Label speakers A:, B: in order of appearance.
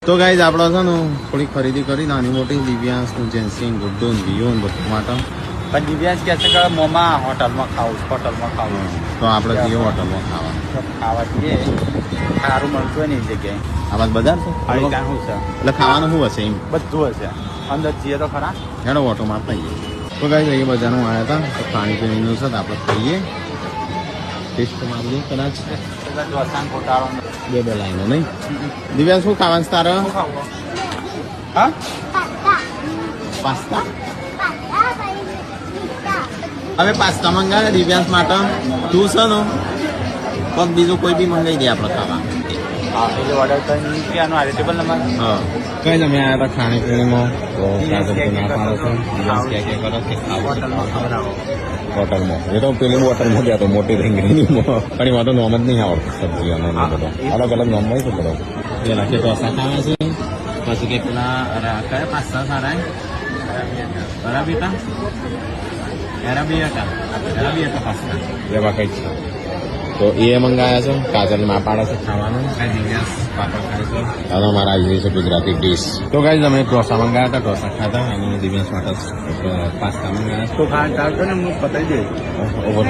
A: તો ગાઈઝ આપણે છે ને થોડી ખરીદી કરી નાની મોટી દિવ્યાંશનું જેન્સિંગ ગુડ્ડું વિયોન બધું માટે
B: પણ દિવ્યાંશ કહે છે કે મોમાં હોટલમાં ખાવું
A: તો આપણે જઈએ હોટલમાં
B: ખાવા જઈએ સારું મળતું હોય ને એ જગ્યાએ
A: આ વાત બજાર છે
B: શું છે
A: એટલે ખાવાનું શું હશે એમ
B: બધું હશે અંદર જઈએ તો ખરા
A: હેડો ઓટો મારતા જઈએ તો ગાઈઝ અહીં બજારનું આવ્યા હતા તો ખાણીપીણીનું છે તો આપણે ખાઈએ ટેસ્ટ મારીએ કદાચ
B: વસાણ ખોટાળો
A: બે લાઈનો નહીં દિવ્યાંશ શું ખાવાનું તારે
B: હા
A: પાસ્તા હવે પાસ્તા મંગાવે દિવ્યાંશ માટે તું છે ને પગ બીજું કોઈ બી મંગાવી દે આપણે ખાવા
B: હા એટલે ઓર્ડર કરીને પીવાનું આ ટેબલ નંબર
A: હા કઈ તમે આવ્યા હતા ખાણીપીણીમાં તો ના પાડો છો દિવ્યાંશ ક્યાં કરો કે
B: હોટલમાં ખવડાવો
A: હોટલમાં એ તો પેલી હોટલમાં ગયા તો મોટી રીંગણીમાં પણ એમાં તો નોમ જ નહીં આવડતું સબ્જીઓનો બધો અલગ અલગ નોમ હોય છે બધો પેલા કે ઢોસા ખાવા છે પછી કે પેલા કયા પાસ્તા સારા અરાબિકા અરાબિયા પાસ્તા એવા કંઈક છે તો એ મંગાયા છે કાજલ ના પાડે છે ખાવાનું પાપડ ખાય છે હવે અમારા આવી છે ગુજરાતી ડીશ તો ગાઈઝ અમે ઢોસા મંગાયા હતા ઢોસા ખાધા અને દિવ્યાંશ માટે પાસ્તા મંગાયા
B: તો ખાવા ચાલતો ને હું બતાવી દઈશ
A: ઓવર